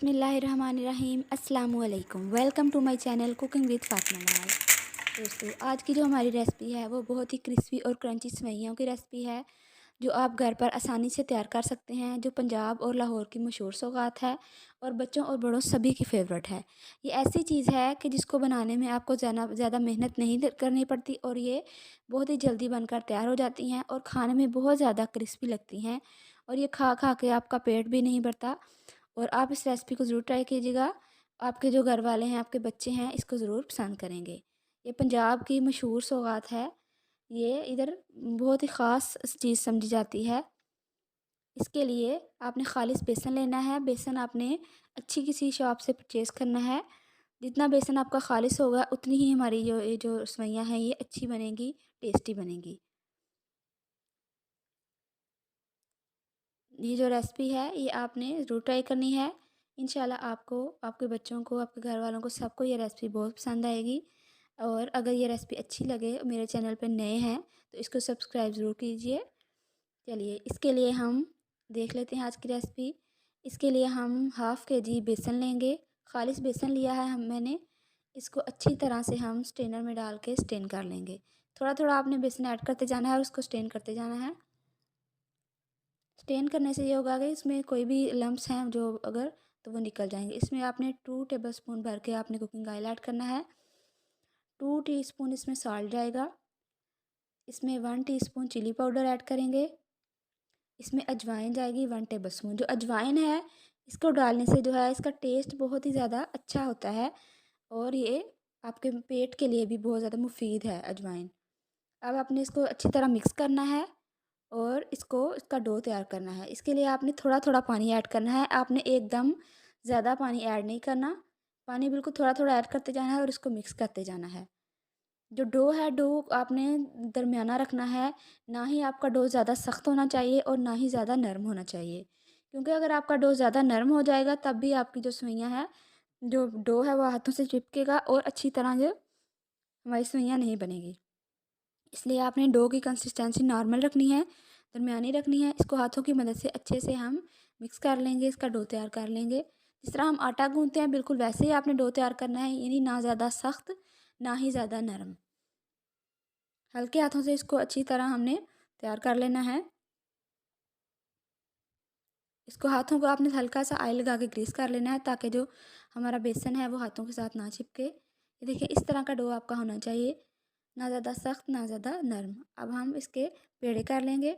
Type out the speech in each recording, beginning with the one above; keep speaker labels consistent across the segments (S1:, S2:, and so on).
S1: बिस्मिल्लाहिर्रहमानिर्रहीम अस्सलामुअलैकुम। Welcome to my channel cooking with Fatima Nawaz. दोस्तों, आज की जो हमारी रेसिपी है वो बहुत ही क्रिस्पी और क्रंची सेवइयों की रेसिपी है, जो आप घर पर आसानी से तैयार कर सकते हैं, जो पंजाब और लाहौर की मशहूर सौगात है और बच्चों और बड़ों सभी की फेवरेट है। ये ऐसी चीज़ है कि जिसको बनाने में आपको ज़्यादा मेहनत नहीं करनी पड़ती और ये बहुत ही जल्दी बनकर तैयार हो जाती हैं और खाने में बहुत ज़्यादा क्रिस्पी लगती हैं और ये खा खा के आपका पेट भी नहीं भरता। और आप इस रेसिपी को ज़रूर ट्राई कीजिएगा। आपके जो घर वाले हैं, आपके बच्चे हैं, इसको ज़रूर पसंद करेंगे। ये पंजाब की मशहूर सौगात है। ये इधर बहुत ही ख़ास चीज़ समझी जाती है। इसके लिए आपने खालिस बेसन लेना है। बेसन आपने अच्छी किसी शॉप से परचेज़ करना है। जितना बेसन आपका खालिस होगा उतनी ही हमारी ये जो सेवइयाँ हैं ये अच्छी बनेंगी, टेस्टी बनेंगी। ये जो रेसिपी है ये आपने ज़रूर ट्राई करनी है। इंशाल्लाह आपको, आपके बच्चों को, आपके घर वालों को सबको ये रेसिपी बहुत पसंद आएगी। और अगर ये रेसिपी अच्छी लगे, मेरे चैनल पर नए हैं तो इसको सब्सक्राइब ज़रूर कीजिए। चलिए इसके लिए हम देख लेते हैं आज की रेसिपी। इसके लिए हम हाफ़ के जी बेसन लेंगे। खालिस बेसन लिया है मैंने। इसको अच्छी तरह से हम स्ट्रेनर में डाल के स्ट्रेन कर लेंगे। थोड़ा थोड़ा आपने बेसन ऐड करते जाना है और उसको स्ट्रेन करते जाना है। स्टेन करने से ये होगा कि इसमें कोई भी लम्प्स हैं जो अगर, तो वो निकल जाएंगे। इसमें आपने 2 टेबलस्पून भर के आपने कुकिंग ऑयल ऐड करना है। 2 टीस्पून इसमें सॉल्ट जाएगा। इसमें 1 टीस्पून चिली पाउडर ऐड करेंगे। इसमें अजवाइन जाएगी 1 टेबलस्पून। जो अजवाइन है इसको डालने से जो है इसका टेस्ट बहुत ही ज़्यादा अच्छा होता है और ये आपके पेट के लिए भी बहुत ज़्यादा मुफीद है अजवाइन। अब आपने इसको अच्छी तरह मिक्स करना है और इसका डो तैयार करना है। इसके लिए आपने थोड़ा थोड़ा पानी ऐड करना है। आपने एकदम ज़्यादा पानी ऐड नहीं करना। पानी बिल्कुल थोड़ा थोड़ा ऐड करते जाना है और इसको मिक्स करते जाना है। जो डो है, डो आपने दरमियाना रखना है। ना ही आपका डो ज़्यादा सख्त होना चाहिए और ना ही ज़्यादा नरम होना चाहिए, क्योंकि अगर आपका डो ज़्यादा नरम हो जाएगा तब भी आपकी जो सेवइयाँ हैं, जो डो है वो हाथों से चिपकेगा और अच्छी तरह जो हमारी सेवइयाँ नहीं बनेगी। इसलिए आपने डो की कंसिस्टेंसी नॉर्मल रखनी है, दरमियानी रखनी है। इसको हाथों की मदद से अच्छे से हम मिक्स कर लेंगे, इसका डो तैयार कर लेंगे। जिस तरह हम आटा गूँथते हैं बिल्कुल वैसे ही आपने डो तैयार करना है, यानी ना ज़्यादा सख्त ना ही ज़्यादा नरम। हल्के हाथों से इसको अच्छी तरह हमने तैयार कर लेना है। इसको हाथों को आपने हल्का सा ऑयल लगा के ग्रीस कर लेना है ताकि जो हमारा बेसन है वो हाथों के साथ ना चिपके। ये देखिए इस तरह का डो आपका होना चाहिए, ना ज़्यादा सख्त ना ज़्यादा नरम। अब हम इसके पेड़े कर लेंगे।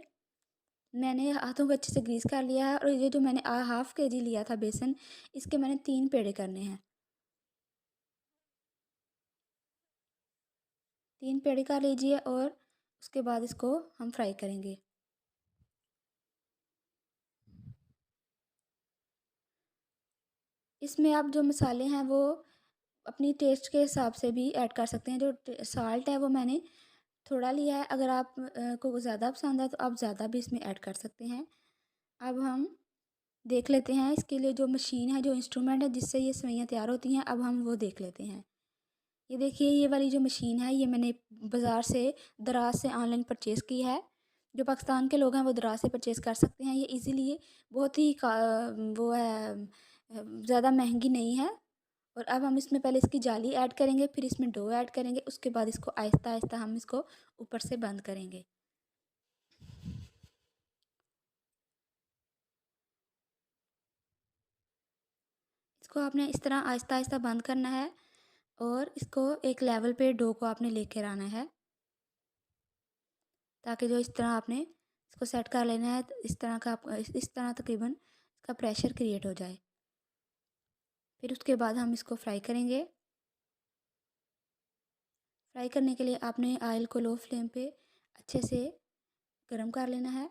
S1: मैंने हाथों को अच्छे से ग्रीस कर लिया है और ये जो मैंने हाफ़ के जी लिया था बेसन, इसके मैंने 3 पेड़े करने हैं। 3 पेड़े कर लीजिए और उसके बाद इसको हम फ्राई करेंगे। इसमें आप जो मसाले हैं वो अपनी टेस्ट के हिसाब से भी ऐड कर सकते हैं। जो साल्ट है वो मैंने थोड़ा लिया है। अगर आप को ज़्यादा पसंद है तो आप ज़्यादा भी इसमें ऐड कर सकते हैं। अब हम देख लेते हैं इसके लिए जो मशीन है, जो इंस्ट्रूमेंट है जिससे ये सेवइयाँ तैयार होती हैं, अब हम वो देख लेते हैं। ये देखिए ये वाली जो मशीन है ये मैंने बाज़ार से, दराज से ऑनलाइन परचेज़ की है। जो पाकिस्तान के लोग हैं वो दराज से परचेज़ कर सकते हैं। ये इजीली बहुत ही वो है, ज़्यादा महंगी नहीं है। और अब हम इसमें पहले इसकी जाली ऐड करेंगे, फिर इसमें डो ऐड करेंगे, उसके बाद इसको आहिस्ता आहिस्ता हम इसको ऊपर से बंद करेंगे। इसको आपने इस तरह आहिस्ता आहिस्ता बंद करना है और इसको एक लेवल पे डो को आपने लेकर आना है, ताकि जो इस तरह आपने इसको सेट कर लेना है। इस तरह का आप इस तरह तकरीबन इसका प्रेशर क्रिएट हो जाए। फिर उसके बाद हम इसको फ्राई करेंगे। फ्राई करने के लिए आपने ऑयल को लो फ्लेम पे अच्छे से गर्म कर लेना है।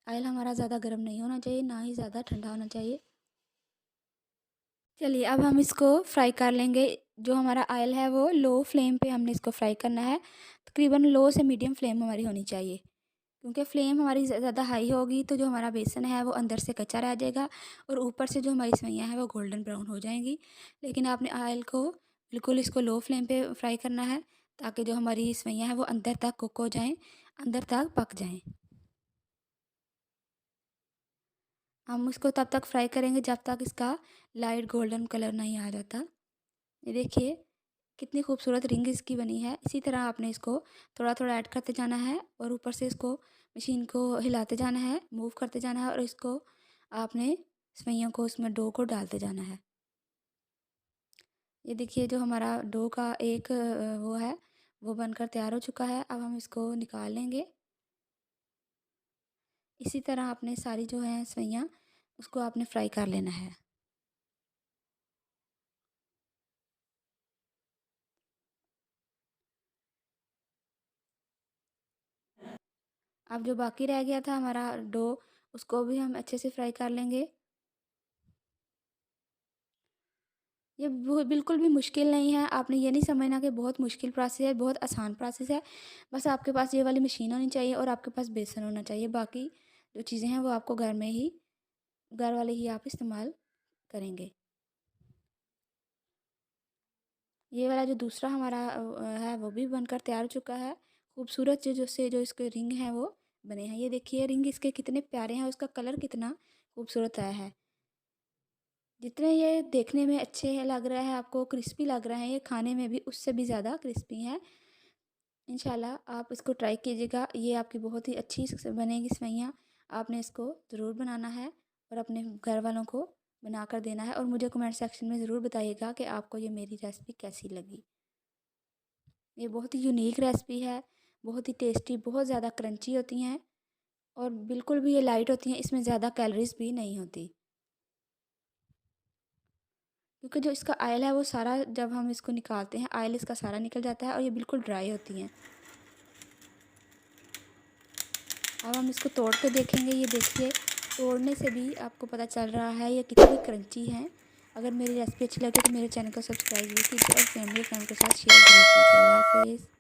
S1: ऑयल हमारा ज़्यादा गर्म नहीं होना चाहिए, ना ही ज़्यादा ठंडा होना चाहिए। चलिए अब हम इसको फ्राई कर लेंगे। जो हमारा ऑयल है वो लो फ्लेम पे हमने इसको फ्राई करना है। तकरीबन लो से मीडियम फ्लेम हमारी होनी चाहिए, क्योंकि फ्लेम हमारी ज़्यादा हाई होगी तो जो हमारा बेसन है वो अंदर से कच्चा रह जाएगा और ऊपर से जो हमारी सेवइयाँ हैं वो गोल्डन ब्राउन हो जाएंगी। लेकिन आपने ऑयल को बिल्कुल इसको लो फ्लेम पे फ्राई करना है, ताकि जो हमारी सेवइयाँ हैं वो अंदर तक कुक हो जाएँ, अंदर तक पक जाएँ। हम इसको तब तक फ्राई करेंगे जब तक इसका लाइट गोल्डन कलर नहीं आ जाता। ये देखिए कितनी खूबसूरत रिंग इसकी बनी है। इसी तरह आपने इसको थोड़ा-थोड़ा ऐड करते जाना है और ऊपर से इसको मशीन को हिलाते जाना है, मूव करते जाना है और इसको आपने सेवइयों को उसमें डो को डालते जाना है। ये देखिए जो हमारा डो का एक वो है, वो बनकर तैयार हो चुका है। अब हम इसको निकाल लेंगे। इसी तरह आपने सारी जो है सेवइयाँ उसको आपने फ्राई कर लेना है। अब जो बाकी रह गया था हमारा डो, उसको भी हम अच्छे से फ्राई कर लेंगे। ये वो बिल्कुल भी मुश्किल नहीं है। आपने ये नहीं समझना कि बहुत मुश्किल प्रोसेस है, बहुत आसान प्रोसेस है। बस आपके पास ये वाली मशीन होनी चाहिए और आपके पास बेसन होना चाहिए। बाकी जो चीज़ें हैं वो आपको घर वाले ही आप इस्तेमाल करेंगे। ये वाला जो दूसरा हमारा है वो भी बनकर तैयार हो चुका है। खूबसूरत जो इसके रिंग हैं वो बने हैं। ये देखिए रिंग इसके कितने प्यारे हैं, उसका कलर कितना खूबसूरत आया है। जितने ये देखने में अच्छे हैं लग रहा है आपको, क्रिस्पी लग रहे हैं, ये खाने में भी उससे भी ज़्यादा क्रिस्पी हैं। इंशाल्लाह आप इसको ट्राई कीजिएगा। ये आपकी बहुत ही अच्छी बनेगी सेवइयाँ। आपने इसको ज़रूर बनाना है और अपने घर वालों को बनाकर देना है और मुझे कमेंट सेक्शन में ज़रूर बताइएगा कि आपको ये मेरी रेसिपी कैसी लगी। ये बहुत ही यूनिक रेसिपी है, बहुत ही टेस्टी, बहुत ज़्यादा क्रंची होती हैं और बिल्कुल भी ये लाइट होती हैं, इसमें ज़्यादा कैलोरीज़ भी नहीं होती। क्योंकि जो इसका ऑयल है वो सारा जब हम इसको निकालते हैं, ऑयल इसका सारा निकल जाता है और ये बिल्कुल ड्राई होती हैं। अब हम इसको तोड़ के देखेंगे। ये देखिए तोड़ने से भी आपको पता चल रहा है ये कितनी क्रंची हैं। अगर मेरी रेसिपी अच्छी लगे तो मेरे चैनल को सब्सक्राइब कीजिए और फैमिली फ्रेंड के साथ शेयर ज़रूर कीजिए। अल्लाह हाफ़िज़।